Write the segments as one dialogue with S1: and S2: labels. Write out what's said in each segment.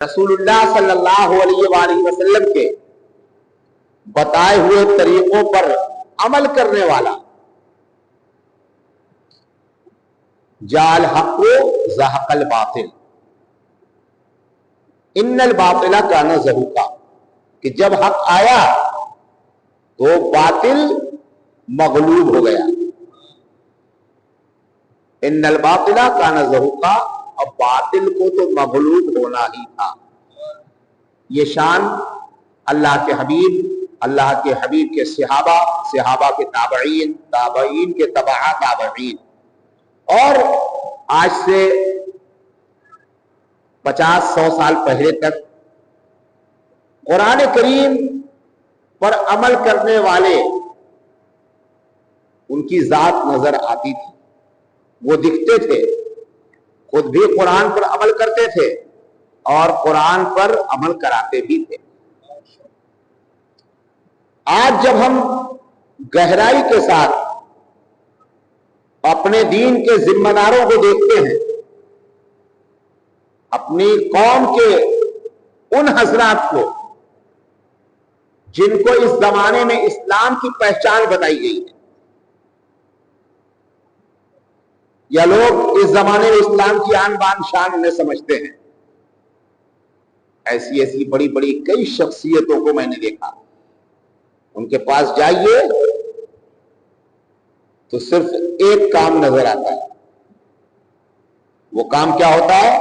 S1: رسول اللہ صلی اللہ علیہ وآلہ وسلم کے بتائے ہوئے طریقوں پر عمل کرنے والا جال حق و زحق الباطل ان الباطل کان زہوقا، کہ جب حق آیا تو باطل مغلوب ہو گیا. ان الباطل کان زہوقا، اب باطل کو تو مغلوب ہونا ہی تھا. یہ شان اللہ کے حبیب کے صحابہ کے تابعین کے تبع تابعین، اور آج سے 50-100 سال پہلے تک قرآن کریم پر عمل کرنے والے ان کی ذات نظر آتی تھی. وہ دکھتے تھے، خود بھی قرآن پر عمل کرتے تھے اور قرآن پر عمل کراتے بھی تھے. آج جب ہم گہرائی کے ساتھ اپنے دین کے ذمہ داروں کو دیکھتے ہیں، اپنی قوم کے ان حضرات کو جن کو اس زمانے میں اسلام کی پہچان بتائی گئی ہے، یا لوگ اس زمانے میں اسلام کی آن بان شان انہیں سمجھتے ہیں، ایسی بڑی بڑی کئی شخصیتوں کو میں نے دیکھا. ان کے پاس جائیے تو صرف ایک کام نظر آتا ہے. وہ کام کیا ہوتا ہے؟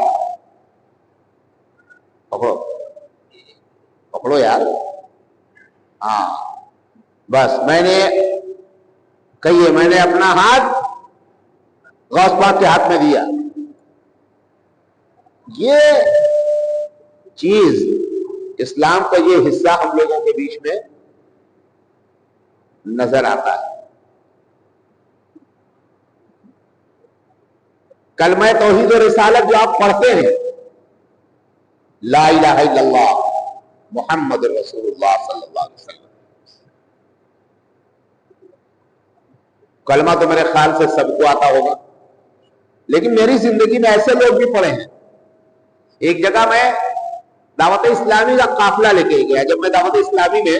S1: پکڑو یار. ہاں بس میں نے اپنا ہاتھ غوث پاک کے ہاتھ میں دیا. یہ چیز اسلام کا یہ حصہ ہم لوگوں کے بیچ میں نظر آتا ہے. کلمہ توحید و رسالت جو آپ پڑھتے ہیں، لا الہ الا اللہ محمد رسول اللہ صلی اللہ علیہ وسلم، کلمہ تو میرے خیال سے سب کو آتا ہوگا، لیکن میری زندگی میں ایسے لوگ بھی پڑے ہیں. ایک جگہ میں دعوت اسلامی کا قافلہ لے کے گیا. جب میں دعوت اسلامی میں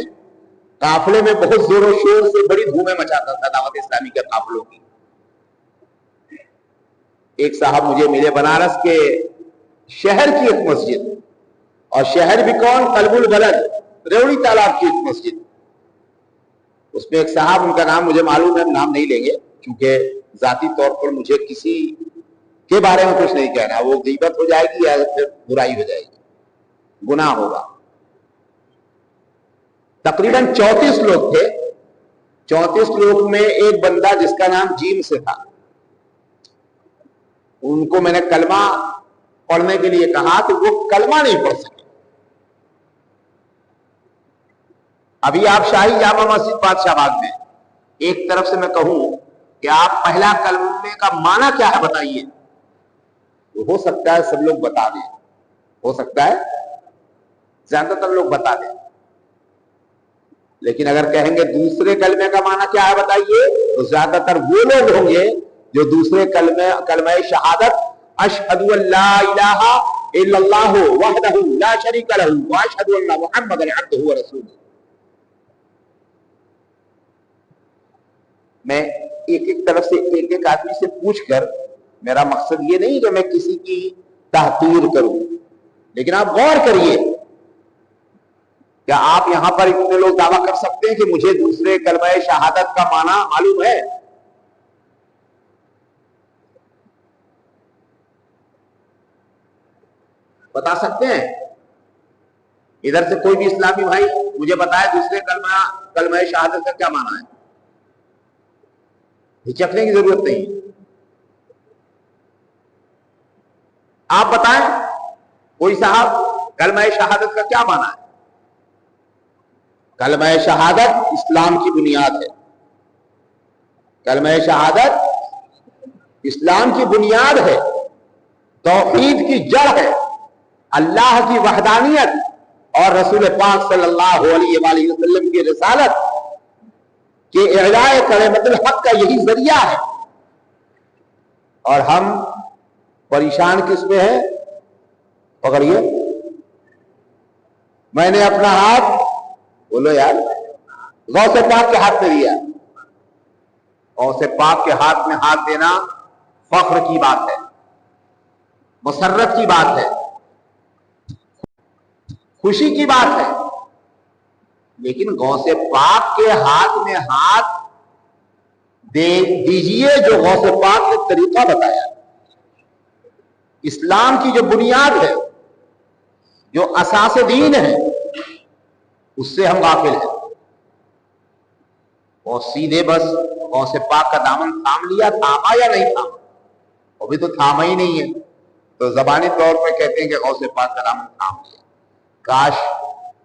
S1: قافلے میں بہت زور و شور سے بڑی دھومیں مچاتا تھا دعوت اسلامی کے قافلوں کی. ایک صاحب مجھے ملے بنارس کے شہر کی ایک مسجد، اور شہر بھی کون؟ قلب البلد، ریوڑی تالاب کی ایک مسجد. اس میں ایک صاحب، ان کا نام مجھے معلوم ہے، نام نہیں لیں گے کیونکہ ذاتی طور پر مجھے کسی کے بارے میں کچھ نہیں کہنا. وہ غیبت ہو جائے گی یا پھر برائی ہو جائے گی، گناہ ہوگا. تقریباً 34 لوگ تھے. 34 لوگ میں ایک بندہ جس کا نام جیم سے تھا، ان کو میں نے کلمہ پڑھنے کے لیے کہا تو وہ کلمہ نہیں پڑھ سکے. ابھی آپ شاہی جامع مسجد بادشاہ باغ میں ایک طرف سے میں کہوں کہ آپ پہلا کلمے کا معنی کیا ہے بتائیے، تو ہو سکتا ہے سب لوگ بتا دیں، ہو سکتا ہے زیادہ تر لوگ بتا دیں. لیکن اگر کہیں گے دوسرے کلمے کا معنی کیا ہے بتائیے، تو زیادہ تر وہ لوگ ہوں گے جو دوسرے کلمہ شہادت اشہد ان لا الہ الا اللہ وحدہ لا شریک لہ واشہد ان محمد عبدہ ورسولہ. میں ایک طرف سے ایک آدمی سے پوچھ کر، میرا مقصد یہ نہیں کہ میں کسی کی تحقیر کروں، لیکن آپ غور کریے، کیا آپ یہاں پر اتنے لوگ دعویٰ کر سکتے ہیں کہ مجھے دوسرے کلمہ شہادت کا معنی معلوم ہے؟ بتا سکتے ہیں؟ ادھر سے کوئی بھی اسلامی بھائی مجھے بتائے دوسرے کلمہ شہادت کا کیا معنی ہے؟ ہچکنے کی ضرورت نہیں. آپ بتائیں کوئی صاحب کلمہ شہادت کا کیا معنی ہے؟ کلمہ شہادت اسلام کی بنیاد ہے. کلمہ شہادت اسلام کی بنیاد ہے، توحید کی جڑ ہے. اللہ کی وحدانیت اور رسول پاک صلی اللہ علیہ وآلہ وسلم کی رسالت کہ اعلاء کلمۃ الحق کا یہی ذریعہ ہے. اور ہم پریشان کس میں ہیں؟ پکڑیے، میں نے اپنا ہاتھ، بولو یار، غوث پاک کے ہاتھ میں دیا. غوث پاک کے ہاتھ میں ہاتھ دینا فخر کی بات ہے، مسرت کی بات ہے، خوشی کی بات ہے. لیکن غوث پاک کے ہاتھ میں ہاتھ دیجئے جو غوث پاک نے طریقہ بتایا، اسلام کی جو بنیاد ہے، جو اساس دین ہے، اس سے ہم غافل ہیں. اور سیدھے بس غوث پاک کا دامن تھام لیا. تھاما یا نہیں تھاما؟ ابھی تو تھاما ہی نہیں ہے، تو زبانی طور پہ کہتے ہیں کہ غوث پاک کا دامن تھام لیا. کاش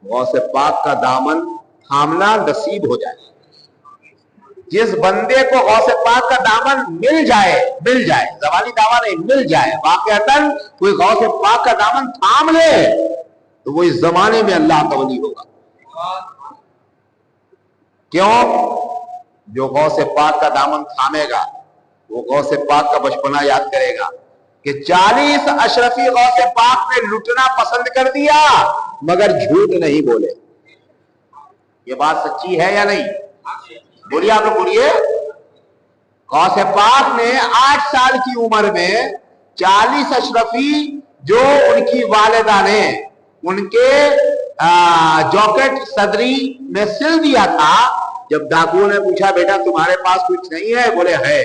S1: غوث پاک کا دامن تھامنا نصیب ہو جائے. جس بندے کو غوث پاک کا دامن مل جائے زبانی دعویٰ نہیں، مل جائے واقعتاً کوئی غوث پاک کا دامن تھام لے، تو وہ اس زمانے میں اللہ کا ولی ہوگا. کیوں؟ جو غوث پاک کا دامن تھامے گا وہ غوث پاک کا بچپنا یاد کرے گا کہ 40 اشرفی غوث پاک نے لٹنا پسند کر دیا مگر جھوٹ نہیں بولے. یہ بات سچی ہے یا نہیں؟ بولیے آپ لوگ، بولیے. غوث پاک نے 8 سال کی عمر میں 40 اشرفی جو ان کی والدہ نے ان کے جاکٹ صدری میں سل دیا تھا، جب ڈاکو نے پوچھا بیٹا تمہارے پاس کچھ نہیں ہے؟ بولے ہے.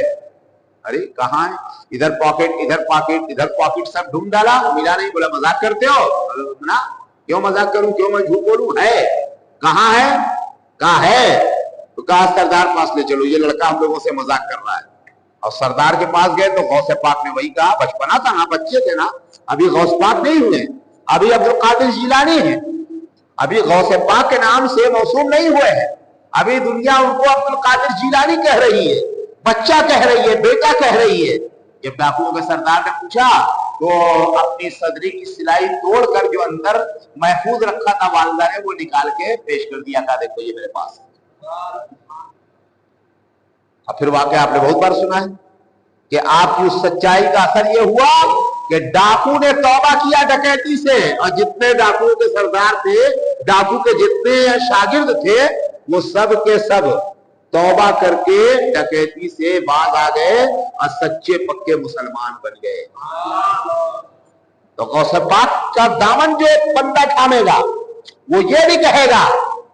S1: ارے کہاں ہے؟ ادھر پاکٹ ادھر پاکٹ ادھر پاکٹ سب ڈھونڈ ڈالا، ملا نہیں. بولا مذاق کرتے ہو؟ نا کیوں مذاق کروں، کیوں میں جھوٹ بولوں؟ ہے. کہاں ہے؟ کہاں ہے؟ تو کہا سردار پاس لے چلو، یہ لڑکا ہم لوگوں سے مذاق کر رہا ہے. اور سردار کے پاس گئے تو غوث پاک نے وہی کہا، بچپنا تھا نا، بچے تھے نا، ابھی غوث پاک نہیں ہوئے، ابھی عبد القادر جیلانی ہیں، ابھی غوث پاک کے نام سے موسوم نہیں ہوئے ہیں، ابھی دنیا ان کو عبد القادر جیلانی کہہ رہی ہے، بچہ کہہ رہی ہے، بیٹا کہہ رہی ہے. جب ڈاکوؤں کے سردار نے پوچھا تو اپنی صدری کی سلائی توڑ کر جو اندر محفوظ رکھا تھا والدہ نے، وہ نکال کے پیش کر دیا. کہا دیکھو یہ میرے پاس. اب پھر واقعہ آپ نے بہت بار سنا ہے کہ آپ کی اس سچائی کا اثر یہ ہوا کہ ڈاکو نے توبہ کیا ڈکیتی سے، اور جتنے ڈاکو کے سردار تھے، ڈاکو کے جتنے شاگرد تھے، وہ سب کے سب توبہ کر کے ڈکیتی سے باز آ گئے اور سچے پکے مسلمان بن گئے. تو غوث پاک کا دامن جو ایک بندہ تھامے گا وہ یہ نہیں کہے گا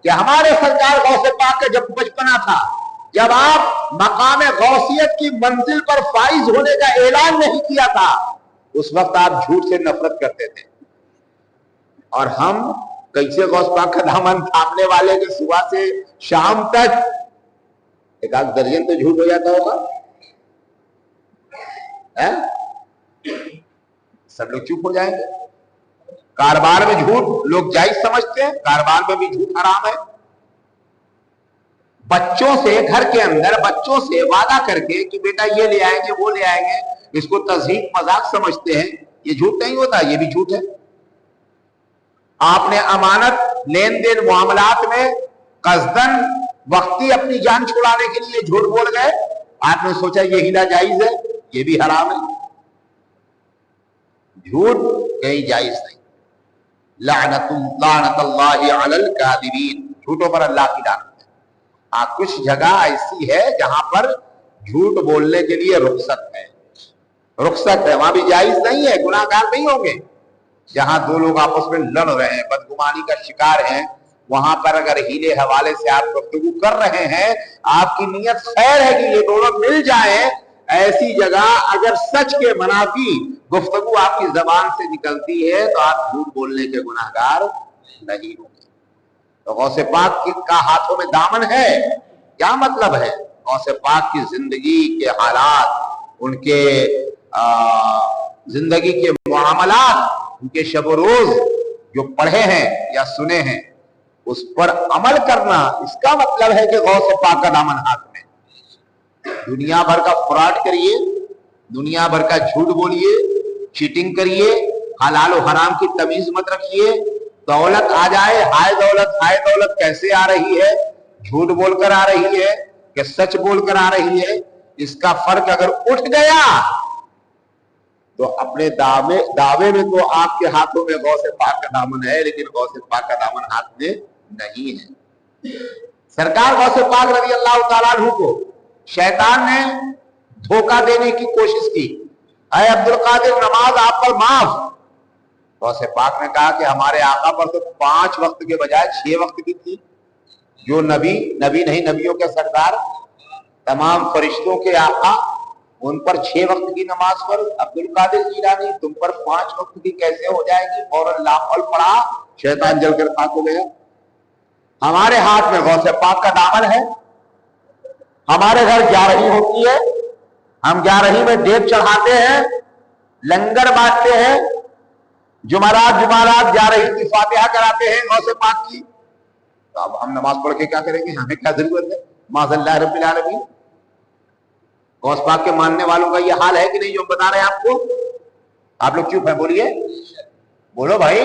S1: کہ ہمارے سرکار غوث پاک کا جب بچپنا تھا، جب آپ مقام غوثیت کی منزل پر فائز ہونے کا اعلان نہیں کیا تھا، اس وقت آپ جھوٹ سے نفرت کرتے تھے. اور ہم کیسے غوث پاک کا دامن تھامنے والے کے صبح سے شام تک ایک آدھ درجن تو جھوٹ ہو جاتا ہوگا. سب لوگ چپ ہو جائیں گے. کاروبار میں جھوٹ لوگ جائز سمجھتے ہیں، کاروبار میں بھی جھوٹ حرام ہے. بچوں سے، گھر کے اندر بچوں سے وعدہ کر کے کہ بیٹا یہ لے آئیں گے وہ لے آئیں گے، اس کو تذہیب مذاق سمجھتے ہیں. یہ جھوٹ نہیں ہوتا، یہ بھی جھوٹ ہے. آپ نے امانت لین دین معاملات میں قصدن وقتی اپنی جان چھڑانے کے لیے جھوٹ بول گئے، آپ نے سوچا یہ ہیلا جائز ہے، یہ بھی حرام ہے. جھوٹ کہیں جائز نہیں. لعنت اللہ علی الکاذبین، جھوٹوں پر اللہ کی لعنت. کچھ جگہ ایسی ہے جہاں پر جھوٹ بولنے کے لیے رخصت ہے، وہاں بھی جائز نہیں ہے، گناہ گار نہیں ہوں گے. جہاں دو لوگ آپس میں لڑ رہے ہیں، بدگمانی کا شکار ہیں، وہاں پر اگر ہیلے حوالے سے آپ گفتگو کر رہے ہیں، آپ کی نیت خیر ہے کہ یہ دونوں مل جائیں، ایسی جگہ اگر سچ کے منافی گفتگو آپ کی زبان سے نکلتی ہے تو آپ جھوٹ بولنے کے گناہ گار نہیں ہوں گے. تو غوث پاک کا ہاتھوں میں دامن ہے، کیا مطلب ہے؟ غوث پاک کی زندگی کے حالات، ان کے زندگی کے معاملات، ان کے شب و روز جو پڑھے ہیں یا سنے ہیں، اس پر عمل کرنا، اس کا مطلب ہے کہ غوث پاک کا دامن ہاتھ میں. دنیا بھر کا فراڈ کریے، دنیا بھر کا جھوٹ بولیے، چیٹنگ کریے، حلال و حرام کی تمیز مت رکھیے. دولت آ جائے، ہائے دولت کیسے آ رہی ہے؟ جھوٹ بول کر آ رہی ہے کہ سچ بول کر آ رہی ہے؟ اس کا فرق اگر اٹھ گیا تو اپنے دعوے میں تو آپ کے ہاتھوں میں غوث پاک کا دامن ہے، لیکن غوث پاک کا دامن ہاتھ میں نہیں ہے۔ سرکار غوث پاک رضی اللہ تعالیٰ عنہ کو شیطان نے دھوکہ دینے کی کوشش کی، اے عبد القادر نماز آپ پر معاف۔ غوث پاک نے کہا کہ ہمارے آقا پر تو 5 وقت کے بجائے 6 وقت کی تھی، جو نبی نہیں، نبیوں کے سردار، تمام فرشتوں کے آقا، ان پر 6 وقت کی نماز پر عبد القادر جیلانی تم پر 5 وقت کی کیسے ہو جائے گی؟ فوراً لاپل پڑا، شیطان جل کر خاک ہو گیا۔ ہمارے ہاتھ میں غوث پاک کا دامن ہے، ہمارے گھر گیارہی ہوتی ہے، ہم گیارہی میں دیگ چڑھاتے ہیں، لنگر بانٹتے ہیں، جمعرات گیارہی کی فاتحہ کراتے ہیں غوث پاک کی، تو اب ہم نماز پڑھ کے کیا کریں گے؟ ہمیں کیا ضرورت ہے؟ معاذ اللہ رب العالمین۔ غوث پاک کے ماننے والوں کا یہ حال ہے کہ نہیں جو ہم بتا رہے ہیں آپ کو؟ آپ لوگ چپ ہیں، بولیے، بولو بھائی،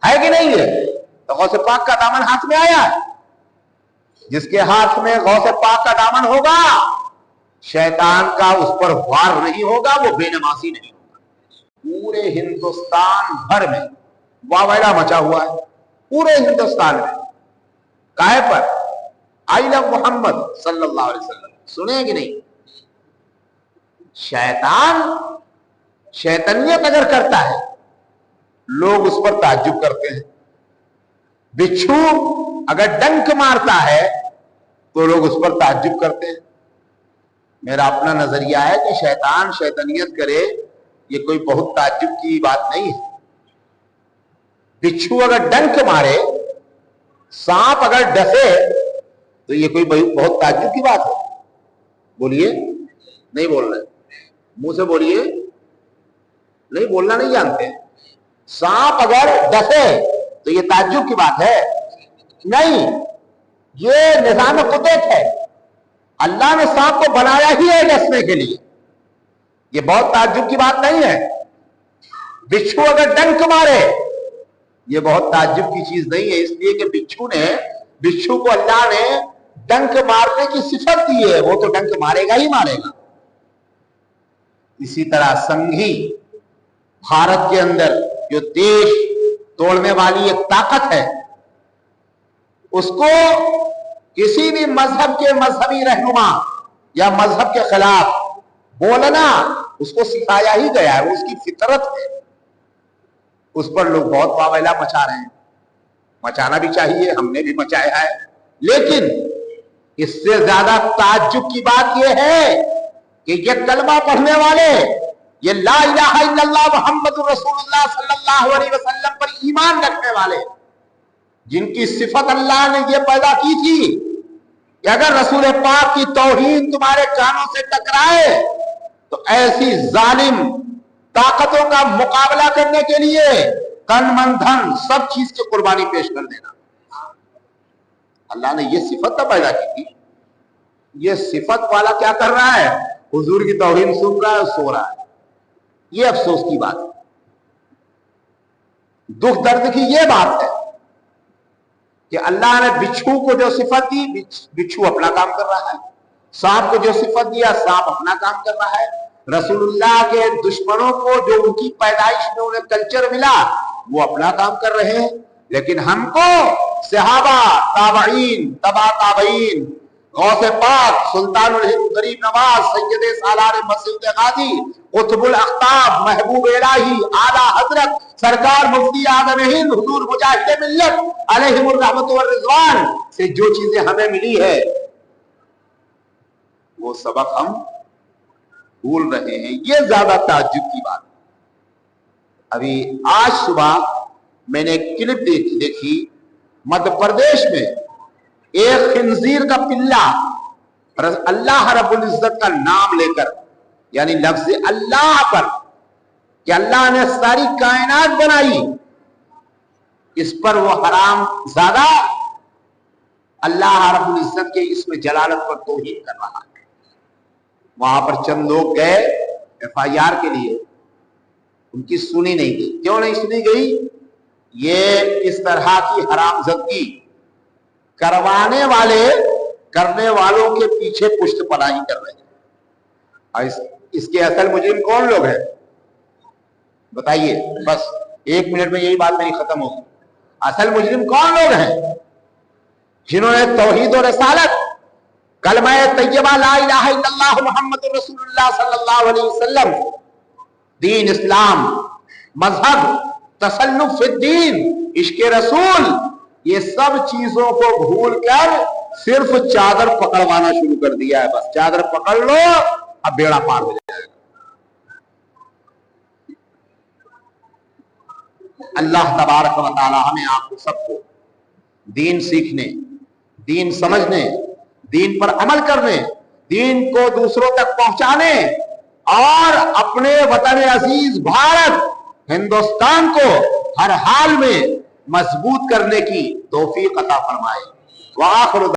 S1: ہے کہ نہیں ہے؟ تو غوث پاک کا دامن ہاتھ میں آیا ہے۔ جس کے ہاتھ میں غوث پاک کا دامن ہوگا، شیطان کا اس پر وار نہیں ہوگا، وہ بے نمازی نہیں ہوگا۔ پورے ہندوستان بھر میں واویلا مچا ہوا ہے، پورے ہندوستان میں، کائے پر؟ آئی لو محمد صلی اللہ علیہ وسلم، سنے کہ نہیں؟ شیطان شیطنیت اگر کرتا ہے لوگ اس پر تعجب کرتے ہیں، بچھو اگر ڈنک مارتا ہے تو لوگ اس پر تعجب کرتے ہیں۔ میرا اپنا نظریہ ہے کہ شیطان شیطنیت کرے یہ کوئی بہت تعجب کی بات نہیں ہے۔ بچھو اگر ڈنک مارے، سانپ اگر ڈسے تو یہ کوئی بہت تعجب کی بات ہے؟ بولیے، نہیں بول رہے، منہ سے بولیے، نہیں بولنا نہیں جانتے۔ سانپ اگر ڈسے تو یہ تعجب کی بات ہے؟ نہیں، یہ نظام قدرت ہے، اللہ نے سانپ کو بنایا ہی ہے ڈسنے کے لیے، یہ بہت تعجب کی بات نہیں ہے۔ بچھو اگر ڈنک مارے یہ بہت تعجب کی چیز نہیں ہے، اس لیے کہ بچھو کو اللہ نے ڈنک مارنے کی صفت دی ہے، وہ تو ڈنک مارے گا ہی مارے گا۔ اسی طرح سنگھی بھارت کے اندر جو دیش توڑنے والی ایک طاقت ہے، اس کو کسی بھی مذہب کے مذہبی رہنما یا مذہب کے خلاف بولنا اس کو سکھایا ہی گیا ہے، وہ اس کی فطرت ہے۔ اس پر لوگ بہت واویلا مچا رہے ہیں، مچانا بھی چاہیے، ہم نے بھی مچایا ہے، لیکن اس سے زیادہ تعجب کی بات یہ ہے کہ یہ کلمہ پڑھنے والے، یہ لا الہ الا اللہ محمد رسول اللہ صلی اللہ علیہ وسلم پر ایمان رکھنے والے، جن کی صفت اللہ نے یہ پیدا کی تھی کہ اگر رسول پاک کی توہین تمہارے کانوں سے ٹکرائے تو ایسی ظالم طاقتوں کا مقابلہ کرنے کے لیے تن من دھن سب چیز کی قربانی پیش کر دینا۔ اللہ نے یہ صفت تو پیدا کی تھی، یہ صفت والا کیا کر رہا ہے؟ حضور کی توہین سن رہا ہے، سو رہا ہے۔ یہ افسوس کی بات ہے، دکھ درد کی یہ بات ہے کہ اللہ نے بچھو کو جو صفت دی، بچھو اپنا کام کر رہا ہے، سانپ کو جو صفت دیا، سانپ اپنا کام کر رہا ہے، رسول اللہ کے دشمنوں کو جو ان کی پیدائش میں انہیں کلچر ملا وہ اپنا کام کر رہے ہیں، لیکن ہم کو صحابہ، تابعین، تبع تابعین، غوث پاک، سلطان الہند غریب نواز، سید سالار مسجد غازی، قطب الاقطاب، محبوب الہی، اعلیٰ حضرت سرکار مفتی اعظم ہند حضور مجاہد ملت علیہم الرحمت والرضوان سے جو چیزیں ہمیں ملی ہے وہ سبق ہم بھول رہے ہیں، یہ زیادہ تعجب کی بات۔ ابھی آج صبح میں نے ایک کلپ دیکھی، مدھیہ پردیش میں ایک خنزیر کا پلہ اللہ رب العزت کا نام لے کر، یعنی لفظ اللہ پر، کہ اللہ نے ساری کائنات بنائی، اس پر وہ حرام زادہ اللہ رب العزت کے اسم جلالت پر توہین کر رہا ہے۔ وہاں پر چند لوگ گئے ایف آئی آر کے لیے، ان کی سنی نہیں گئی۔ کیوں نہیں سنی گئی؟ یہ اس طرح کی حرام زدگی کروانے والے کرنے والوں کے پیچھے پشت پناہی کر رہے ہیں۔ اور اس کے اصل مجرم کون لوگ ہیں؟ بتائیے، بس 1 منٹ میں یہی بات میری ختم ہوگی. اصل مجرم کون لوگ ہیں؟ جنہوں نے توحید و رسالت، کلمہ طیبہ لا الہ الا اللہ محمد رسول اللہ صلی اللہ علیہ وسلم، دین اسلام، مذہب، تصنف فی الدین، عشق رسول، یہ سب چیزوں کو بھول کر صرف چادر پکڑوانا شروع کر دیا ہے. بس چادر پکڑ لو، اب بیڑا پار ہو جائے گا. اللہ تبارک و تعالی ہمیں آپ کو سب کو دین سیکھنے، دین سمجھنے، دین پر عمل کرنے، دین کو دوسروں تک پہنچانے اور اپنے وطن عزیز بھارت ہندوستان کو ہر حال میں مضبوط کرنے کی توفیق عطا فرمائے. وآخر